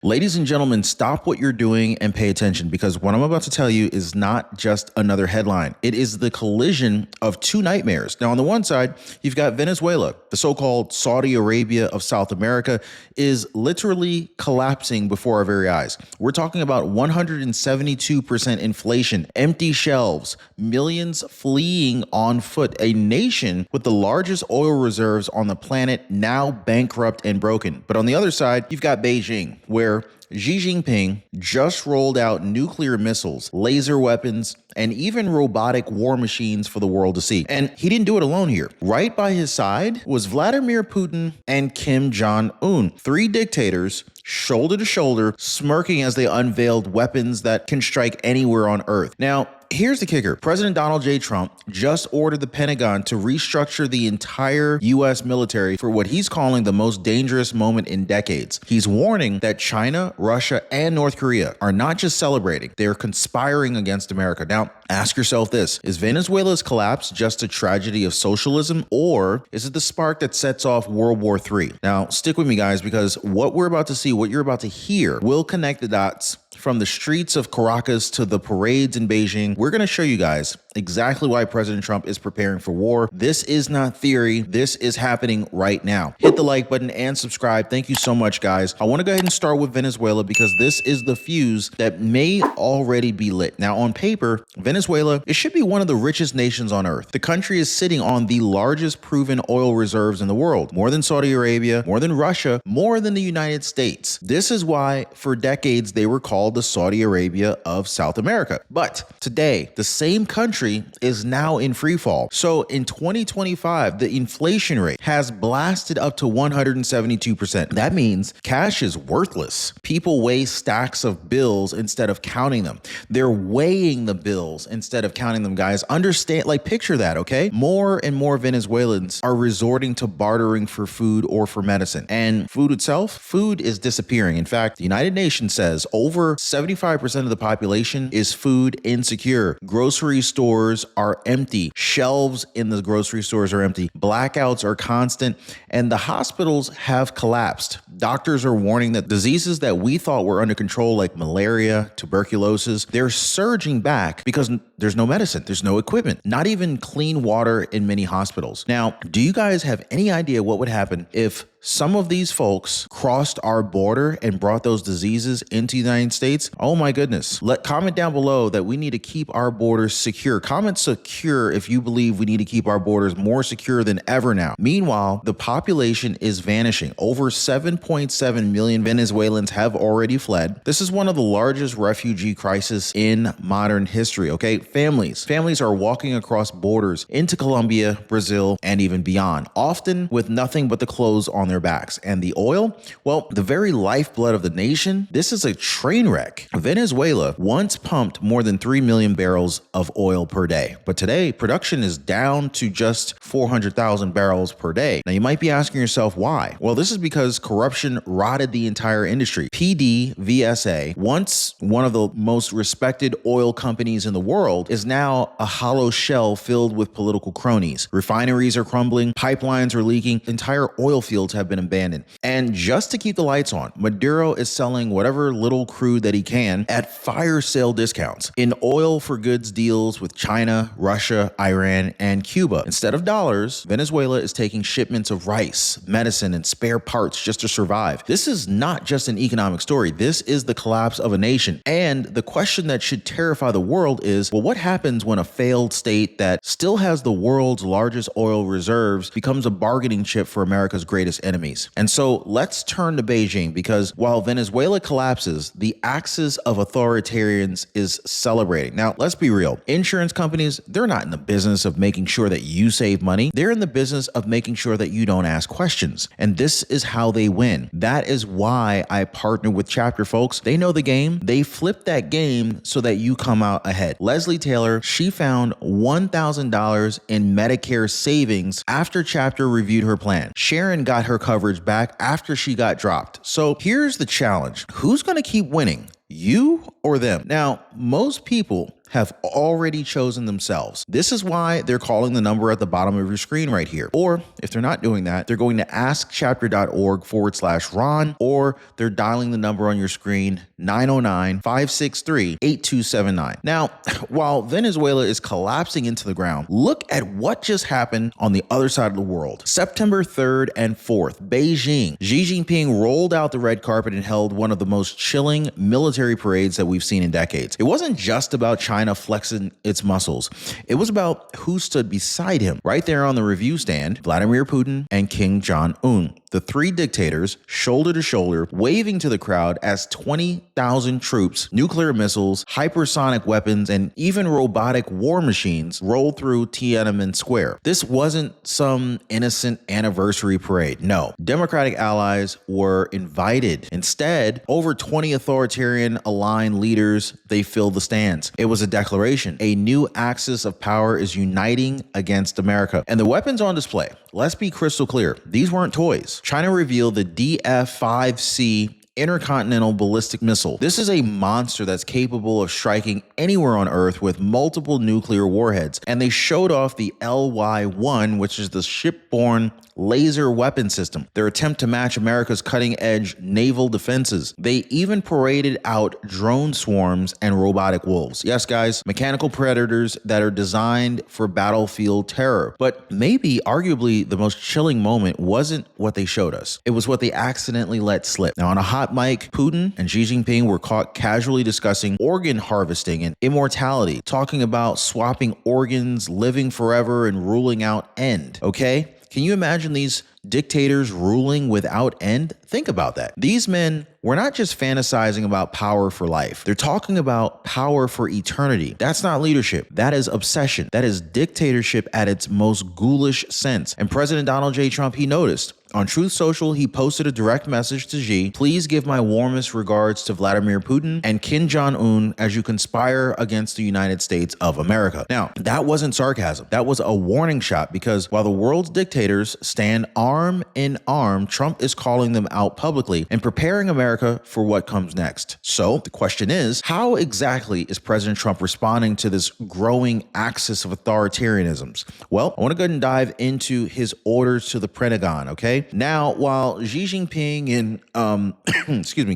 Ladies and gentlemen, stop what you're doing and pay attention, because what I'm about to tell you is not just another headline. It is the collision of two nightmares. Now, on the one side, you've got Venezuela. The so-called Saudi Arabia of South America is literally collapsing before our very eyes. We're talking about 172% inflation, empty shelves, millions fleeing on foot, a nation with the largest oil reserves on the planet now bankrupt and broken. But on the other side, you've got Beijing, where Xi Jinping just rolled out nuclear missiles, laser weapons, and even robotic war machines for the world to see. And he didn't do it alone here. Right by his side was Vladimir Putin and Kim Jong-un, three dictators shoulder to shoulder, smirking as they unveiled weapons that can strike anywhere on Earth. Now, here's the kicker. President Donald J. Trump just ordered the Pentagon to restructure the entire U.S. military for what he's calling the most dangerous moment in decades. He's warning that China, Russia, and North Korea are not just celebrating, they're conspiring against America. Now, ask yourself this: is Venezuela's collapse just a tragedy of socialism, or is it the spark that sets off World War III? Now, stick with me, guys, because what we're about to see, what you're about to hear, will connect the dots. From the streets of Caracas to the parades in Beijing, we're going to show you guys exactly why President Trump is preparing for war. This is not theory. This is happening right now. Hit the like button and subscribe. Thank you so much, guys. I want to go ahead and start with Venezuela because this is the fuse that may already be lit. Now, on paper, Venezuela, it should be one of the richest nations on earth. The country is sitting on the largest proven oil reserves in the world, more than Saudi Arabia, more than Russia, more than the United States. This is why for decades they were called the Saudi Arabia of South America. But today, the same country is now in free fall. So in 2025, the inflation rate has blasted up to 172%. That means cash is worthless. People weigh stacks of bills instead of counting them. They're weighing the bills instead of counting them, guys. Understand, like, picture that, okay? More and more Venezuelans are resorting to bartering for food or for medicine. And food itself, food is disappearing. In fact, the United Nations says over 75% of the population is food insecure. Grocery stores are empty. Shelves in the grocery stores are empty. Blackouts are constant, and the hospitals have collapsed. Doctors are warning that diseases that we thought were under control, like malaria, tuberculosis, they're surging back because there's no medicine, there's no equipment, not even clean water in many hospitals. Now, do you guys have any idea what would happen if some of these folks crossed our border and brought those diseases into the United States? Oh my goodness. Comment down below that we need to keep our borders secure. Comment secure if you believe we need to keep our borders more secure than ever now. Meanwhile, the population is vanishing. Over 7.7 million Venezuelans have already fled. This is one of the largest refugee crises in modern history, okay? Families are walking across borders into Colombia, Brazil, and even beyond, often with nothing but the clothes on their backs. And the oil, well, the very lifeblood of the nation, this is a train wreck. Venezuela once pumped more than 3 million barrels of oil per day, but today production is down to just 400,000 barrels per day. Now, you might be asking yourself why. Well, this is because corruption rotted the entire industry. PDVSA, once one of the most respected oil companies in the world, is now a hollow shell filled with political cronies. Refineries are crumbling, pipelines are leaking, entire oil fields have been abandoned. And just to keep the lights on, Maduro is selling whatever little crude that he can at fire sale discounts in oil for goods deals with China, Russia, Iran, and Cuba. Instead of dollars, Venezuela is taking shipments of rice, medicine, and spare parts just to survive. This is not just an economic story. This is the collapse of a nation. And the question that should terrify the world is, well, what happens when a failed state that still has the world's largest oil reserves becomes a bargaining chip for America's greatest enemies? And so let's turn to Beijing, because while Venezuela collapses, the axis of authoritarians is celebrating. Now, let's be real. Insurance companies, they're not in the business of making sure that you save money. They're in the business of making sure that you don't ask questions. And this is how they win. That is why I partner with Chapter, folks. They know the game. They flip that game so that you come out ahead. Leslie Taylor, she found $1,000 in Medicare savings after Chapter reviewed her plan. Sharon got her coverage back after she got dropped. So here's the challenge. Who's going to keep winning? You or them? Now, most people have already chosen themselves. This is why they're calling the number at the bottom of your screen right here. Or if they're not doing that, they're going to askchapter.org/Ron, or they're dialing the number on your screen, 909-563-8279. Now, while Venezuela is collapsing into the ground, look at what just happened on the other side of the world. September 3rd and 4th, Beijing. Xi Jinping rolled out the red carpet and held one of the most chilling military parades that we've seen in decades. It wasn't just about China flexing its muscles. It was about who stood beside him. Right there on the review stand, Vladimir Putin and Kim Jong-un. The three dictators, shoulder to shoulder, waving to the crowd as 20,000 troops, nuclear missiles, hypersonic weapons, and even robotic war machines rolled through Tiananmen Square. This wasn't some innocent anniversary parade. No, Democratic allies were invited. Instead, over 20 authoritarian aligned leaders, they filled the stands. It was a declaration. A new axis of power is uniting against America. And the weapons on display, let's be crystal clear, these weren't toys. China revealed the DF-5C intercontinental ballistic missile. This is a monster that's capable of striking anywhere on Earth with multiple nuclear warheads. And they showed off the LY-1, which is the shipborne laser weapon system, their attempt to match America's cutting-edge naval defenses. They even paraded out drone swarms and robotic wolves. Yes, guys, mechanical predators that are designed for battlefield terror. But maybe, arguably, the most chilling moment wasn't what they showed us. It was what they accidentally let slip. Now, on a hot mic, Putin and Xi Jinping were caught casually discussing organ harvesting and immortality, talking about swapping organs, living forever, and ruling out end. Okay? Can you imagine these dictators ruling without end? Think about that. These men were not just fantasizing about power for life. They're talking about power for eternity. That's not leadership. That is obsession. That is dictatorship at its most ghoulish sense. And President Donald J. Trump, he noticed. On Truth Social, he posted a direct message to Xi. Please give my warmest regards to Vladimir Putin and Kim Jong-un as you conspire against the United States of America. Now, that wasn't sarcasm. That was a warning shot, because while the world's dictators stand arm in arm, Trump is calling them out publicly and preparing America for what comes next. So the question is, how exactly is President Trump responding to this growing axis of authoritarianisms? Well, I want to go ahead and dive into his orders to the Pentagon, okay? Now, while Xi Jinping and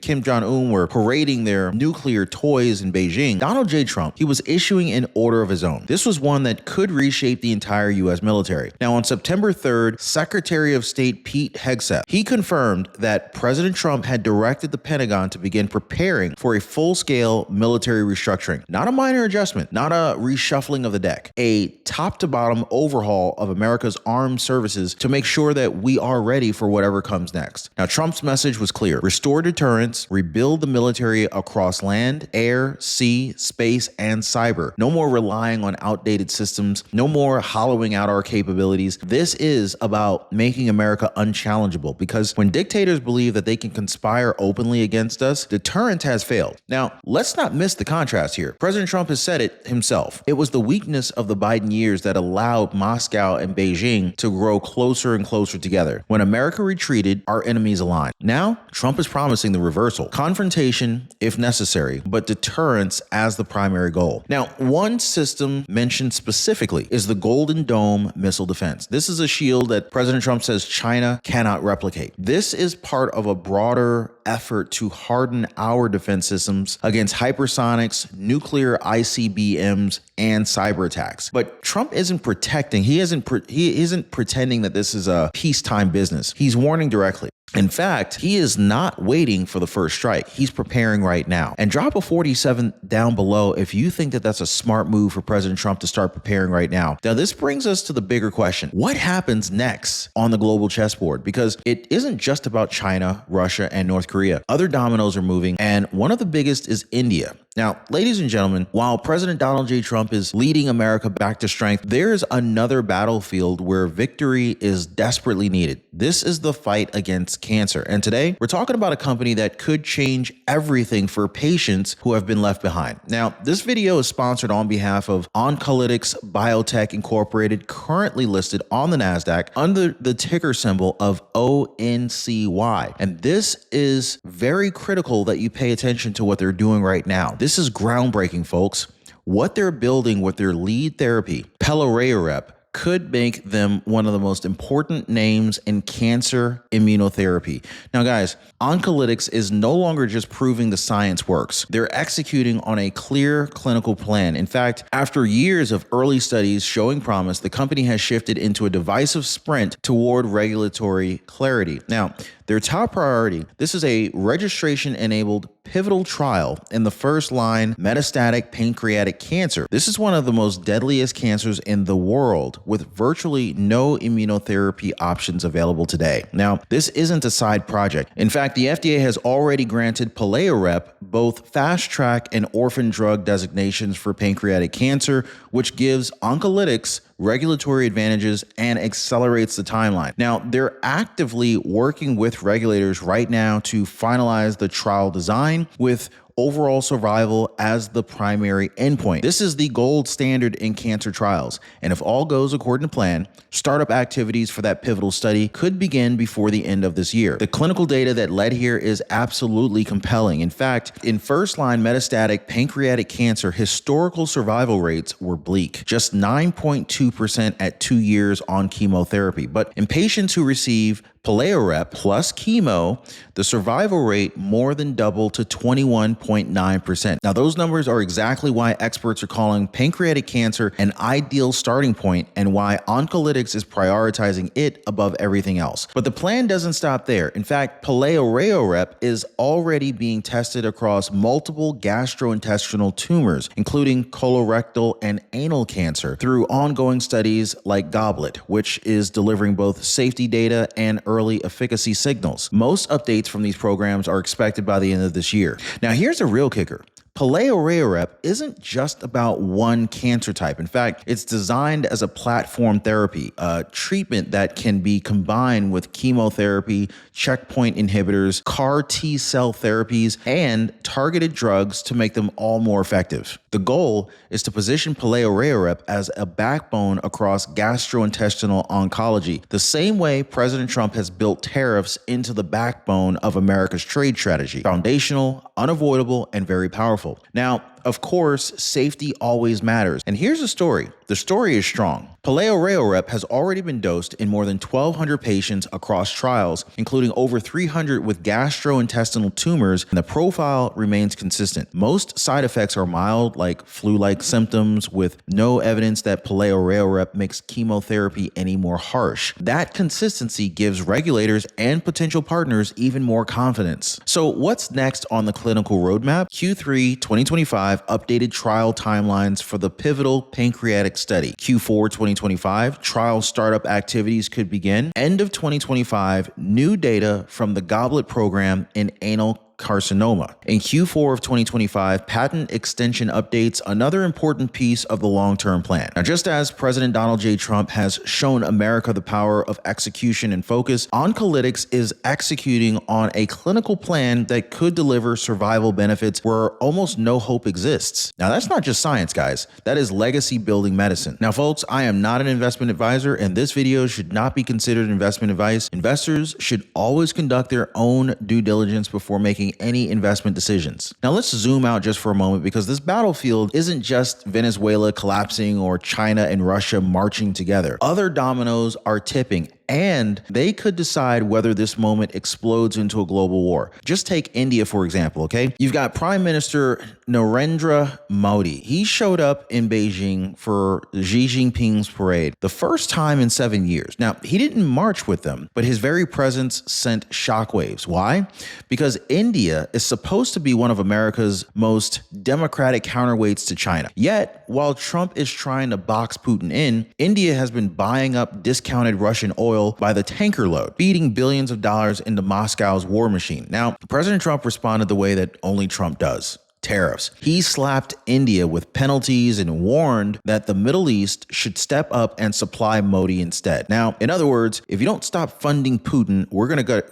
Kim Jong-un were parading their nuclear toys in Beijing, Donald J. Trump, he was issuing an order of his own. This was one that could reshape the entire U.S. military. Now, on September 3rd, Secretary of State Pete Hegseth, he confirmed that President Trump had directed the Pentagon to begin preparing for a full-scale military restructuring. Not a minor adjustment, not a reshuffling of the deck, a top-to-bottom overhaul of America's armed services to make sure that we are ready for whatever comes next. Now, Trump's message was clear. Restore deterrence, rebuild the military across land, air, sea, space, and cyber. No more relying on outdated systems. No more hollowing out our capabilities. This is about making America unchallengeable, because when dictators believe that they can conspire openly against us, deterrence has failed. Now, let's not miss the contrast here. President Trump has said it himself. It was the weakness of the Biden years that allowed Moscow and Beijing to grow closer and closer together. When America retreated, our enemies aligned. Now, Trump is promising the reversal. Confrontation, if necessary, but deterrence as the primary goal. Now, one system mentioned specifically is the Golden Dome missile defense. This is a shield that President Trump says China cannot replicate. This is part of a broader effort to harden our defense systems against hypersonics, nuclear ICBMs, and cyber attacks. But Trump isn't protecting. He isn't pretending that this is a peacetime business. He's warning directly. In fact, he is not waiting for the first strike. He's preparing right now. And drop a 47 down below if you think that that's a smart move for President Trump to start preparing right now. Now, this brings us to the bigger question. What happens next on the global chessboard? Because it isn't just about China, Russia, and North Korea. Other dominoes are moving, and one of the biggest is India. Now, ladies and gentlemen, while President Donald J. Trump is leading America back to strength, there's another battlefield where victory is desperately needed. This is the fight against cancer. And today, we're talking about a company that could change everything for patients who have been left behind. Now, this video is sponsored on behalf of Oncolytics Biotech Incorporated, currently listed on the NASDAQ under the ticker symbol of ONCY. And this is very critical that you pay attention to what they're doing right now. This is groundbreaking, folks. what they're building with their lead therapy, pelareorep, could make them one of the most important names in cancer immunotherapy. Now, guys, oncolytics is no longer just proving the science works. They're executing on a clear clinical plan. In fact, after years of early studies showing promise, the company has shifted into a divisive sprint toward regulatory clarity. Now, their top priority, this is a registration-enabled pivotal trial in the first-line metastatic pancreatic cancer. This is one of the most deadliest cancers in the world, with virtually no immunotherapy options available today. Now, this isn't a side project. In fact, the FDA has already granted pelareorep both fast-track and orphan drug designations for pancreatic cancer, which gives oncolytics regulatory advantages and accelerates the timeline. Now, they're actively working with regulators right now to finalize the trial design with overall survival as the primary endpoint. This is the gold standard in cancer trials, and if all goes according to plan, startup activities for that pivotal study could begin before the end of this year. The clinical data that led here is absolutely compelling. In fact, in first-line metastatic pancreatic cancer, historical survival rates were bleak, just 9.2% at 2 years on chemotherapy. But in patients who receive pelareorep plus chemo, the survival rate more than doubled to 21.9%. Now, those numbers are exactly why experts are calling pancreatic cancer an ideal starting point and why oncolytics is prioritizing it above everything else. But the plan doesn't stop there. In fact, pelareorep is already being tested across multiple gastrointestinal tumors, including colorectal and anal cancer, through ongoing studies like Goblet, which is delivering both safety data and early efficacy signals. Most updates from these programs are expected by the end of this year. Now, here's a real kicker. Pelareorep isn't just about one cancer type. In fact, it's designed as a platform therapy, a treatment that can be combined with chemotherapy, checkpoint inhibitors, CAR T-cell therapies, and targeted drugs to make them all more effective. The goal is to position pelareorep as a backbone across gastrointestinal oncology, the same way President Trump has built tariffs into the backbone of America's trade strategy. Foundational, unavoidable, and very powerful. Now, of course, safety always matters. And here's the story. The story is strong. Pelareorep has already been dosed in more than 1,200 patients across trials, including over 300 with gastrointestinal tumors, and the profile remains consistent. Most side effects are mild, like flu-like symptoms, with no evidence that pelareorep makes chemotherapy any more harsh. That consistency gives regulators and potential partners even more confidence. So what's next on the clinical roadmap? Q3 2025 updated trial timelines for the pivotal pancreatic study. Q4 2025, trial startup activities could begin. End of 2025, new data from the Goblet program in anal carcinoma. In Q4 of 2025, patent extension updates, another important piece of the long-term plan. Now, just as President Donald J. Trump has shown America the power of execution and focus, oncolytics is executing on a clinical plan that could deliver survival benefits where almost no hope exists. Now, that's not just science, guys. That is legacy-building medicine. Now, folks, I am not an investment advisor, and this video should not be considered investment advice. Investors should always conduct their own due diligence before making any investment decisions. Now let's zoom out just for a moment, because this battlefield isn't just Venezuela collapsing or China and Russia marching together. Other dominoes are tipping, and they could decide whether this moment explodes into a global war. Just take India, for example, okay? You've got Prime Minister Narendra Modi. He showed up in Beijing for Xi Jinping's parade, the first time in 7 years. Now, he didn't march with them, but his very presence sent shockwaves. Why? Because India is supposed to be one of America's most democratic counterweights to China. Yet, while Trump is trying to box Putin in, India has been buying up discounted Russian oil by the tanker load, feeding billions of dollars into Moscow's war machine. Now, President Trump responded the way that only Trump does. Tariffs. He slapped India with penalties and warned that the Middle East should step up and supply Modi instead. Now, in other words, if you don't stop funding Putin, we're gonna go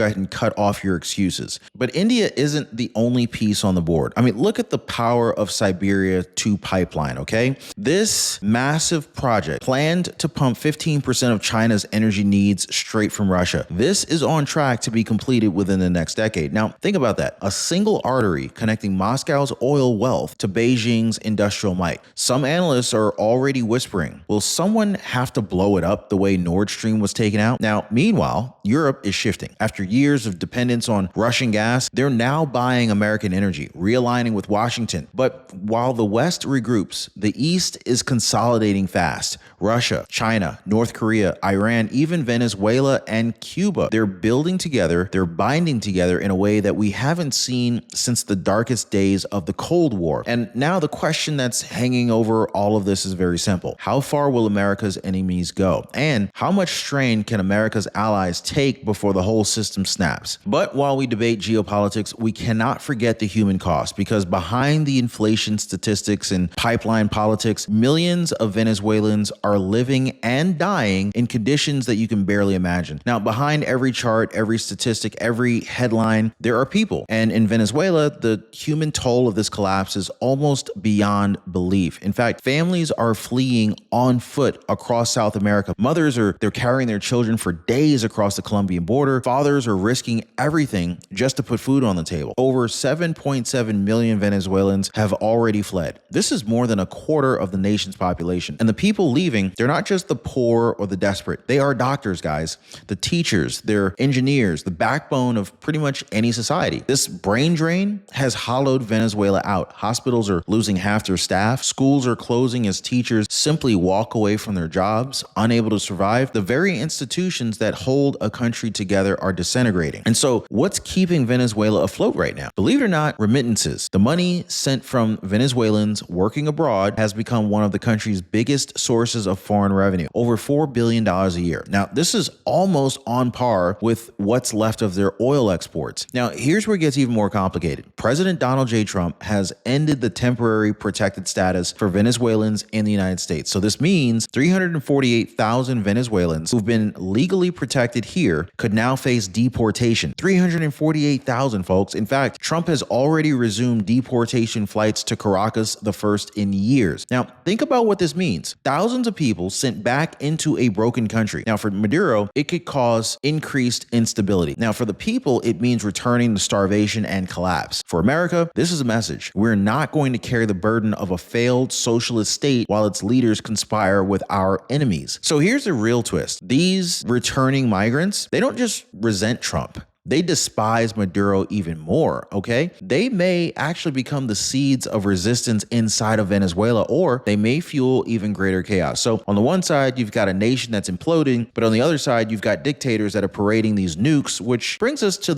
ahead and cut off your excuses. But India isn't the only piece on the board. I mean, look at the power of Siberia 2 pipeline, okay? This massive project planned to pump 15% of China's energy needs straight from Russia. This is on track to be completed within the next decade. Now, think about that. A single artery connecting Moscow's oil wealth to Beijing's industrial might. Some analysts are already whispering, will someone have to blow it up the way Nord Stream was taken out? Now, meanwhile, Europe is shifting. After years of dependence on Russian gas, they're now buying American energy, realigning with Washington. But while the West regroups, the East is consolidating fast. Russia, China, North Korea, Iran, even Venezuela and Cuba, they're building together, they're binding together in a way that we haven't seen since the darkest days of the Cold War. And now the question that's hanging over all of this is very simple. How far will America's enemies go? And how much strain can America's allies take before the whole system snaps? But while we debate geopolitics, we cannot forget the human cost, because behind the inflation statistics and pipeline politics, millions of Venezuelans are living and dying in conditions that you can barely imagine. Now, behind every chart, every statistic, every headline, there are people. And in Venezuela, the human toll of this collapse is almost beyond belief. In fact, families are fleeing on foot across South America. Mothers they're carrying their children for days across the Colombian border. Fathers are risking everything just to put food on the table. Over 7.7 million Venezuelans have already fled. This is more than a quarter of the nation's population. And the people leaving, they're not just the poor or the desperate. They are doctors, guys, the teachers, they're engineers, the backbone of pretty much any society. This brain drain has hollowed Venezuela out. Hospitals are losing half their staff. Schools are closing as teachers simply walk away from their jobs, unable to survive. The very institutions that hold a country together are disintegrating. And so what's keeping Venezuela afloat right now? Believe it or not, remittances. The money sent from Venezuelans working abroad has become one of the country's biggest sources of foreign revenue, over $4 billion a year. Now, this is almost on par with what's left of their oil exports. Now, here's where it gets even more complicated. President Donald J. Trump has ended the temporary protected status for Venezuelans in the United States. So this means 348,000 Venezuelans who've been legally protected here could now face deportation. 348,000, folks. In fact, Trump has already resumed deportation flights to Caracas, the first in years. Now, think about what this means. Thousands of people sent back into a broken country. Now, for Maduro, it could cause increased instability. Now, for the people, it means returning to starvation and collapse. For America, this is a message. We're not going to carry the burden of a failed socialist state while its leaders conspire with our enemies. So here's the real twist. These returning migrants, they don't just resent Trump. They despise Maduro even more, okay? They may actually become the seeds of resistance inside of Venezuela, or they may fuel even greater chaos. So on the one side, you've got a nation that's imploding, but on the other side, you've got dictators that are parading these nukes, which brings us to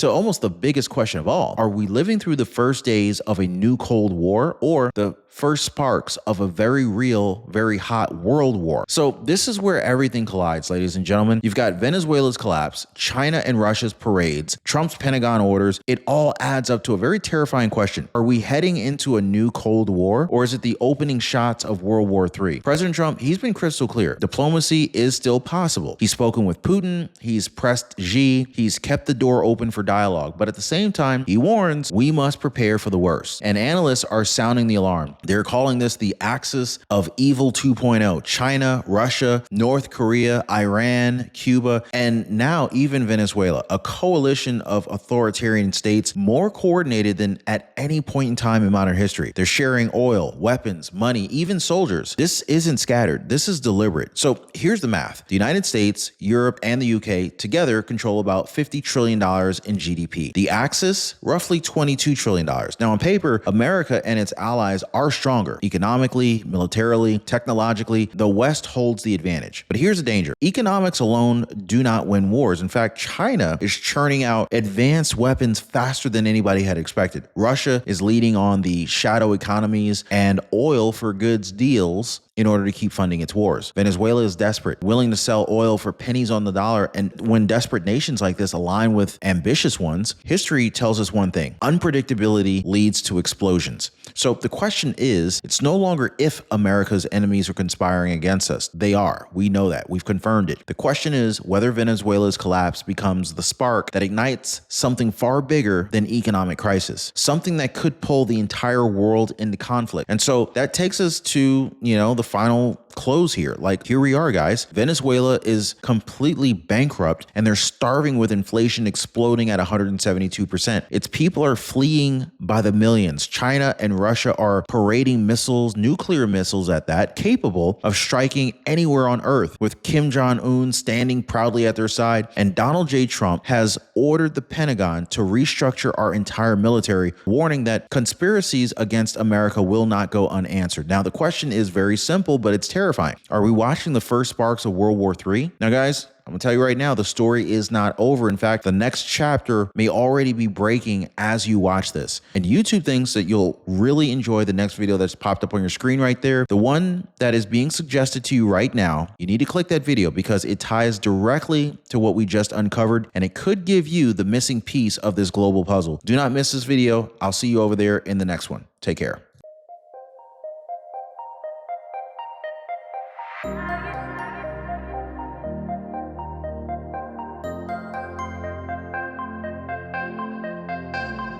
almost the biggest question of all. Are we living through the first days of a new Cold War, or the first sparks of a very real, very hot world war? So this is where everything collides, ladies and gentlemen. You've got Venezuela's collapse, China and Russia's parades, Trump's Pentagon Orders. It all adds up to a very terrifying question. Are we heading into a new Cold War, or is it the opening shots of World War III? President Trump, he's been crystal clear. Diplomacy is still possible. He's spoken with Putin, he's pressed Xi, he's kept the door open for dialogue. But at the same time, he warns we must prepare for the worst. And analysts are sounding the alarm. They're calling this the axis of evil 2.0. China, Russia, North Korea, Iran, Cuba, and now even Venezuela, a coalition of authoritarian states more coordinated than at any point in time in modern history. They're sharing oil, weapons, money, even soldiers. This isn't scattered. This is deliberate. So here's the math. The United States, Europe, and the UK together control about $50 trillion in GDP. The Axis, roughly $22 trillion. Now on paper, America and its allies are stronger. Economically, militarily, technologically, the West holds the advantage. But here's the danger. Economics alone do not win wars. In fact, China is churning out advanced weapons faster than anybody had expected. Russia is leading on the shadow economies and oil for goods deals in order to keep funding its wars. Venezuela is desperate, willing to sell oil for pennies on the dollar. And when desperate nations like this align with ambitious ones, history tells us one thing: unpredictability leads to explosions. So the question is, it's no longer if America's enemies are conspiring against us. They are. We know that. We've confirmed it. The question is whether Venezuela's collapse becomes the spark that ignites something far bigger than economic crisis, something that could pull the entire world into conflict. And so that takes us to, the final close here. Like, here we are, guys. Venezuela is completely bankrupt and they're starving with inflation exploding at 172%. Its people are fleeing by the millions. China and Russia are parading missiles, nuclear missiles at that, capable of striking anywhere on earth, with Kim Jong-un standing proudly at their side. And Donald J. Trump has ordered the Pentagon to restructure our entire military, warning that conspiracies against America will not go unanswered. Now, the question is very simple, but it's terrifying. Are we watching the first sparks of World War III? Now, guys, I'm gonna tell you right now, the story is not over. In fact, the next chapter may already be breaking as you watch this. And YouTube thinks that you'll really enjoy the next video that's popped up on your screen right there. The one that is being suggested to you right now, you need to click that video because it ties directly to what we just uncovered, and it could give you the missing piece of this global puzzle. Do not miss this video. I'll see you over there in the next one. Take care.